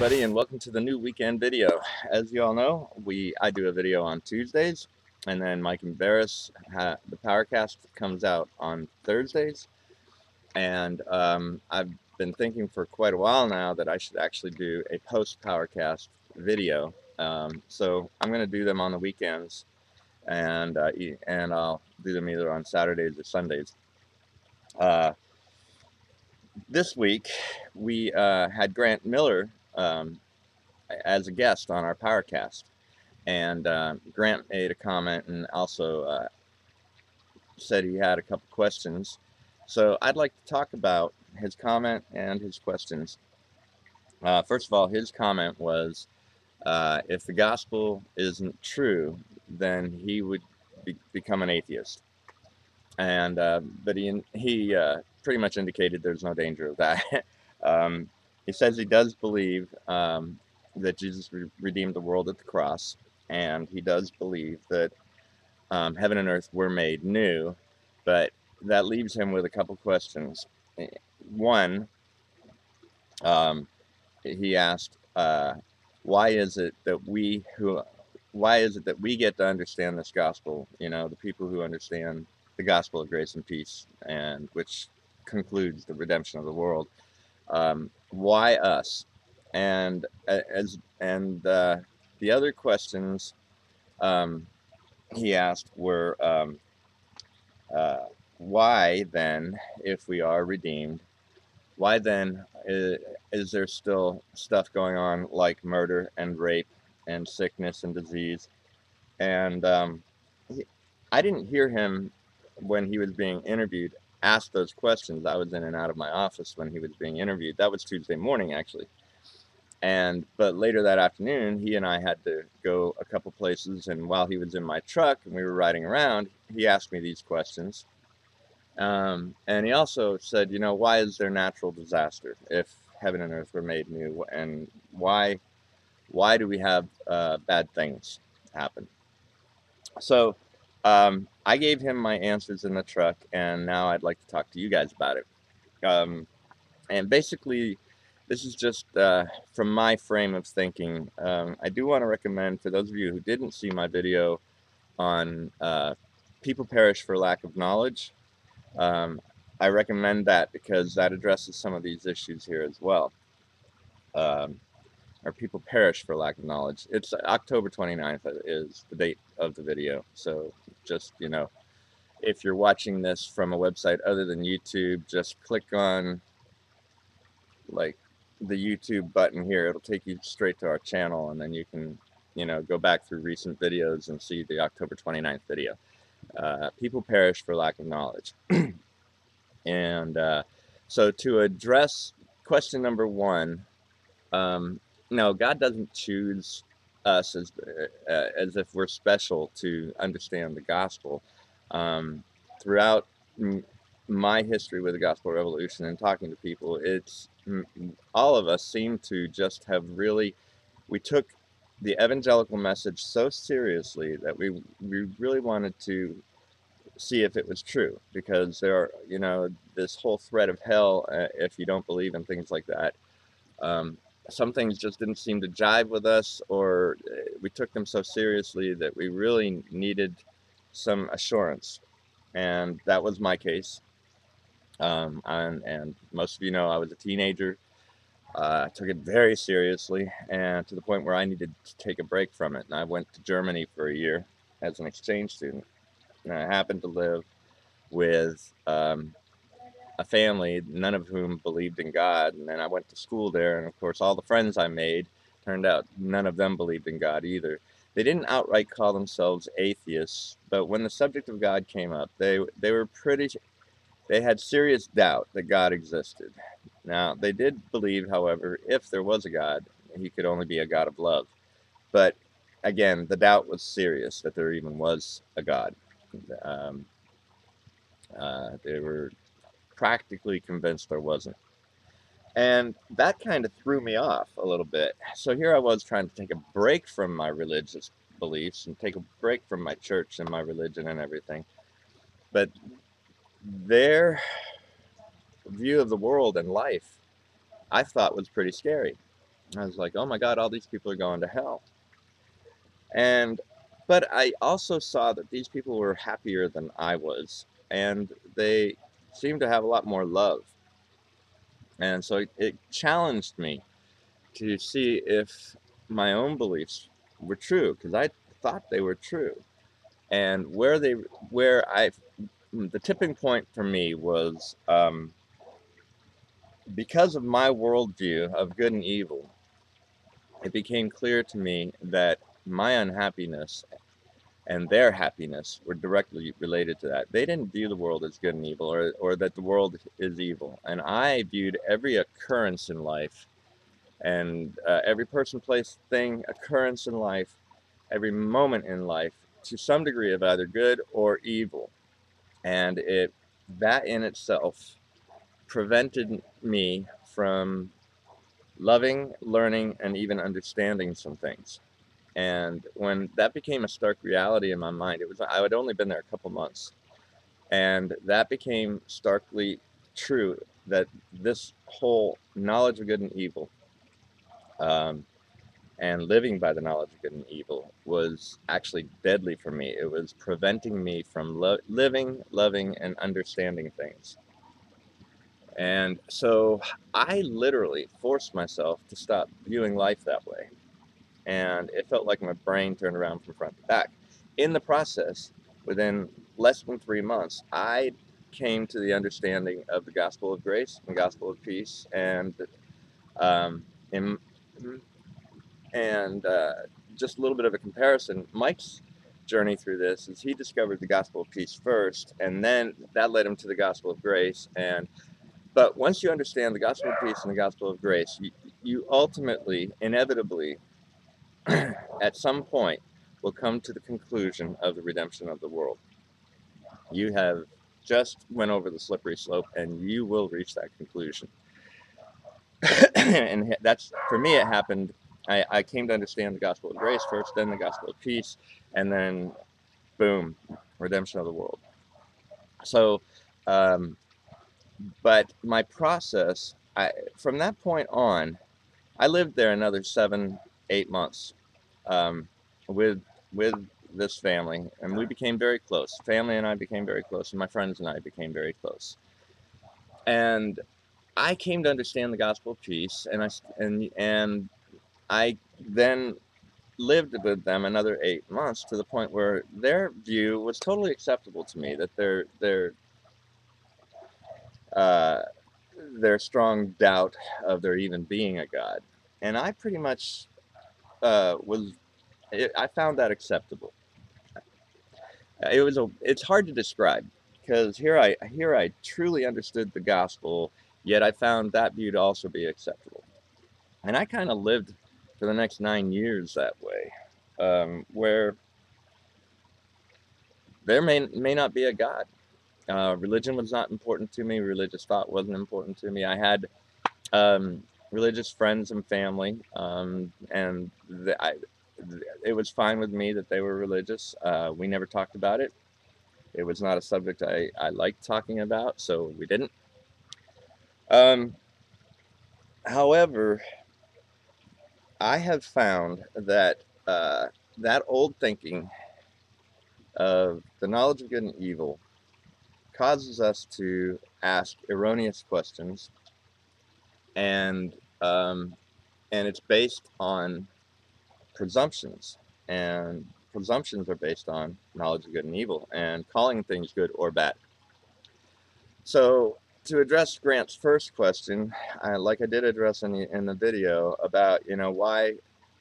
everybody, and welcome to the new weekend video. As you all know, I do a video on Tuesdays, and then Mike and Barris, the Powercast comes out on Thursdays. And I've been thinking for quite a while now that I should actually do a post-Powercast video. So I'm going to do them on the weekends, and I'll do them either on Saturdays or Sundays. This week, we had Grant Miller as a guest on our Powercast, and Grant made a comment and also said he had a couple questions. So I'd like to talk about his comment and his questions. First of all, his comment was, if the gospel isn't true, then he would become an atheist. And but he pretty much indicated there's no danger of that. He says he does believe that Jesus redeemed the world at the cross, and he does believe that heaven and earth were made new, but that leaves him with a couple questions. One, he asked, why is it that we get to understand this gospel? You know, the people who understand the gospel of grace and peace, and which concludes the redemption of the world. Why us? And the other questions he asked were, why then, if we are redeemed, why then is there still stuff going on like murder and rape and sickness and disease? And I didn't hear him when he was being interviewed ask those questions. I was in and out of my office when he was being interviewed. That was Tuesday morning, actually. But later that afternoon, he and I had to go a couple places, and while he was in my truck and we were riding around, he asked me these questions. And he also said, you know, why is there natural disaster if heaven and earth were made new? And why do we have bad things happen? So I gave him my answers in the truck, and now I'd like to talk to you guys about it. And basically, this is just from my frame of thinking. I do want to recommend, for those of you who didn't see my video on people perish for lack of knowledge, I recommend that because that addresses some of these issues here as well. Or people perish for lack of knowledge. It's October 29th is the date of the video. So just, you know, if you're watching this from a website other than YouTube, just click on like the YouTube button here. It'll take you straight to our channel, and then you can, you know, go back through recent videos and see the October 29th video. People perish for lack of knowledge. And so to address question number one, no, God doesn't choose us as if we're special to understand the gospel. Throughout my history with the Gospel Revolution and talking to people, it's all of us seem to just have we took the evangelical message so seriously that we really wanted to see if it was true, because there are, you know, this whole threat of hell if you don't believe in things like that. Some things just didn't seem to jive with us, or we took them so seriously that we really needed some assurance, and that was my case. And most of you know I was a teenager. I took it very seriously, and to the point where I needed to take a break from it, and I went to Germany for a year as an exchange student. And I happened to live with a family, none of whom believed in God. And then I went to school there, and of course all the friends I made, turned out none of them believed in God either. They didn't outright call themselves atheists, but when the subject of God came up, they had serious doubt that God existed. Now, they did believe, however, if there was a God, he could only be a God of love. But again, the doubt was serious that there even was a God. They were practically convinced there wasn't. And that kind of threw me off a little bit. So here I was trying to take a break from my religious beliefs and take a break from my church and my religion and everything. But their view of the world and life, I thought, was pretty scary. I was like, oh my God, all these people are going to hell. And but I also saw that these people were happier than I was, and they seemed to have a lot more love. And so it challenged me to see if my own beliefs were true, because I thought they were true. And the tipping point for me was because of my worldview of good and evil. It became clear to me that my unhappiness and their happiness were directly related to that. They didn't view the world as good and evil, or that the world is evil. And I viewed every occurrence in life, and every person, place, thing, occurrence in life, every moment in life, to some degree of either good or evil. And that in itself prevented me from loving, learning, and even understanding some things. And when that became a stark reality in my mind, I had only been there a couple months, and that became starkly true, that this whole knowledge of good and evil, um, and living by the knowledge of good and evil, was actually deadly for me. It was preventing me from living, loving, and understanding things. And so I literally forced myself to stop viewing life that way. And it felt like my brain turned around from front to back. In the process, within less than 3 months, I came to the understanding of the gospel of grace and gospel of peace, um, in, and just a little bit of a comparison. Mike's journey through this is he discovered the gospel of peace first, and then that led him to the gospel of grace. But once you understand the gospel of peace and the gospel of grace, you ultimately, inevitably, at some point, will come to the conclusion of the redemption of the world. You have just went over the slippery slope, and you will reach that conclusion. And that's, for me, it happened. I came to understand the gospel of grace first, then the gospel of peace, and then boom, redemption of the world. So, um, but my process, from that point on, I lived there another 7, 8 months, um, with with this family, and we became very close. Family and I became very close, and my friends and I became very close. And I came to understand the gospel of peace, and I then lived with them another 8 months, to the point where their view was totally acceptable to me. That uh, their strong doubt of there even being a God, and I pretty much I found that acceptable. It's hard to describe, because here I truly understood the gospel, yet I found that view to also be acceptable. And I kind of lived for the next 9 years that way, where there may not be a God. Religion was not important to me. Religious thought wasn't important to me. I had religious friends and family, and it was fine with me that they were religious. We never talked about it. It was not a subject I liked talking about, so we didn't. Um, However, I have found that that old thinking of the knowledge of good and evil causes us to ask erroneous questions, and um, and it's based on presumptions, and presumptions are based on knowledge of good and evil, and calling things good or bad. So, to address Grant's first question, like I did address in the video, about, why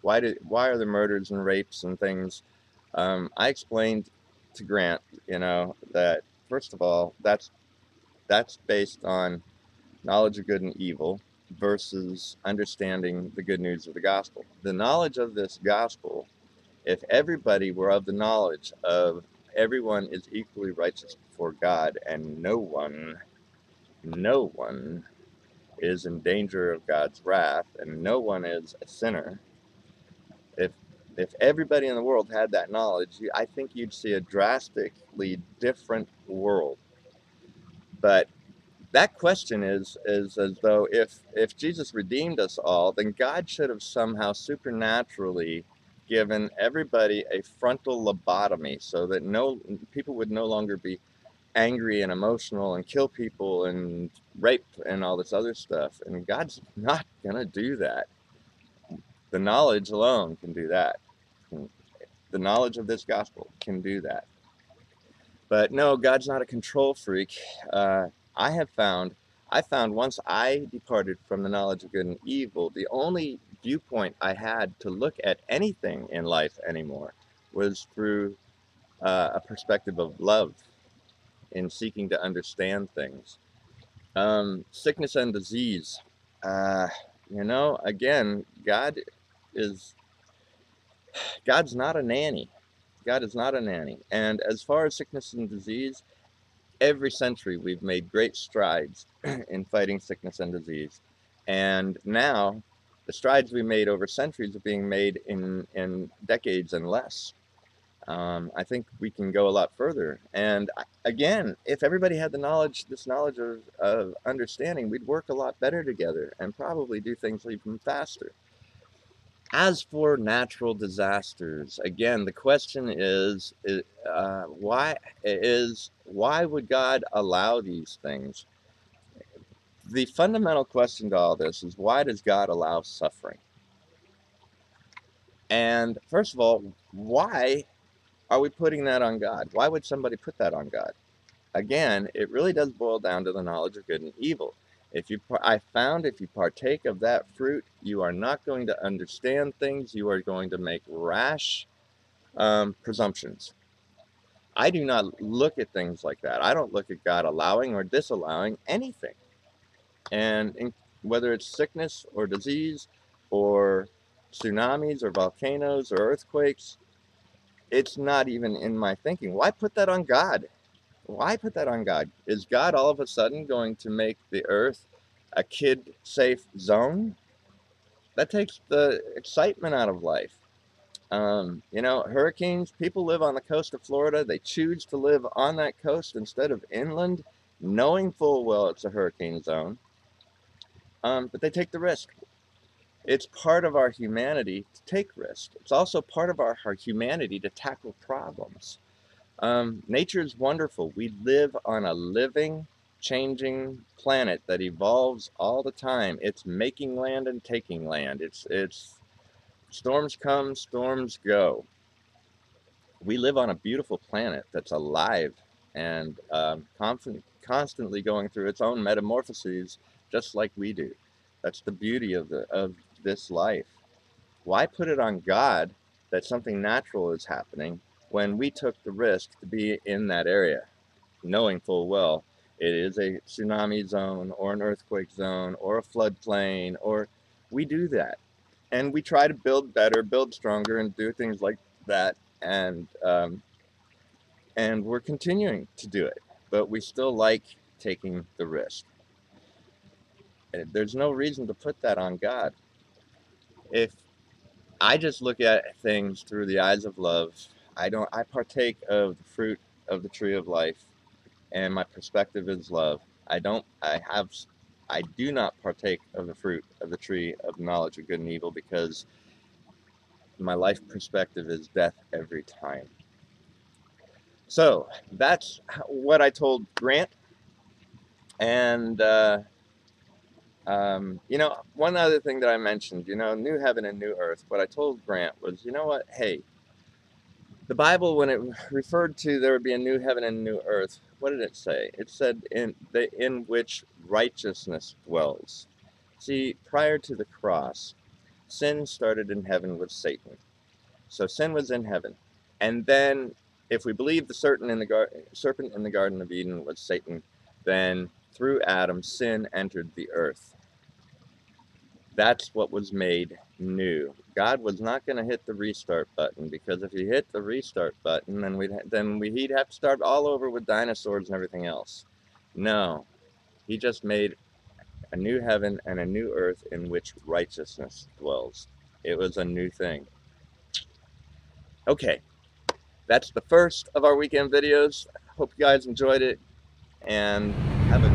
are there murders and rapes and things. I explained to Grant, that first of all, that's based on knowledge of good and evil versus understanding the good news of the gospel. The knowledge of this gospel, if everybody were of the knowledge of everyone is equally righteous before God, and no one is in danger of God's wrath, and no one is a sinner. If everybody in the world had that knowledge, I think you'd see a drastically different world. But that question is as though if Jesus redeemed us all, then God should have somehow supernaturally given everybody a frontal lobotomy so that people would no longer be angry and emotional and kill people and rape and all this other stuff. And God's not going to do that. The knowledge alone can do that. The knowledge of this gospel can do that. But no, God's not a control freak. I found once I departed from the knowledge of good and evil, the only viewpoint I had to look at anything in life anymore was through a perspective of love, in seeking to understand things. Sickness and disease. Uh, again, is God's not a nanny. God is not a nanny. And as far as sickness and disease, every century we've made great strides in fighting sickness and disease. And now the strides we made over centuries are being made in decades and less. I think we can go a lot further. And again, if everybody had this knowledge of understanding, we'd work a lot better together and probably do things even faster. As for natural disasters, again, the question is why would God allow these things? The fundamental question to all this is, why does God allow suffering? And first of all, why are we putting that on God? Why would somebody put that on God? Again, it really does boil down to the knowledge of good and evil. I found if you partake of that fruit, you are not going to understand things. You are going to make rash presumptions. I do not look at things like that. I don't look at God allowing or disallowing anything. And whether it's sickness or disease or tsunamis or volcanoes or earthquakes, it's not even in my thinking. Why put that on God? Why put that on God? Is God all of a sudden going to make the earth a kid-safe zone? That takes the excitement out of life. Hurricanes, people live on the coast of Florida. They choose to live on that coast instead of inland, knowing full well it's a hurricane zone. But they take the risk. It's part of our humanity to take risks. It's also part of our humanity to tackle problems. Nature is wonderful. We live on a living, changing planet that evolves all the time. It's making land and taking land. It's storms come, storms go. We live on a beautiful planet that's alive and constantly going through its own metamorphoses, just like we do. That's the beauty of this life. Why put it on God that something natural is happening when we took the risk to be in that area, knowing full well it is a tsunami zone or an earthquake zone or a floodplain, or we do that. And we try to build better, build stronger, and do things like that. And we're continuing to do it, but we still like taking the risk. There's no reason to put that on God. If I just look at things through the eyes of love, I partake of the fruit of the tree of life, and my perspective is love. I do not partake of the fruit of the tree of knowledge of good and evil, because my life perspective is death every time. So that's what I told Grant. And one other thing that I mentioned, new heaven and new earth. What I told Grant was, you know what? Hey, the Bible, when it referred to there would be a new heaven and a new earth, what did it say? It said in which righteousness dwells. See, prior to the cross, sin started in heaven with Satan. So sin was in heaven. And then, if we believe the serpent in the Garden of Eden was Satan, then through Adam, sin entered the earth. That's what was made new. God was not going to hit the restart button, because if he hit the restart button, then he'd have to start all over with dinosaurs and everything else. No, he just made a new heaven and a new earth in which righteousness dwells. It was a new thing. Okay, that's the first of our weekend videos. Hope you guys enjoyed it, and have a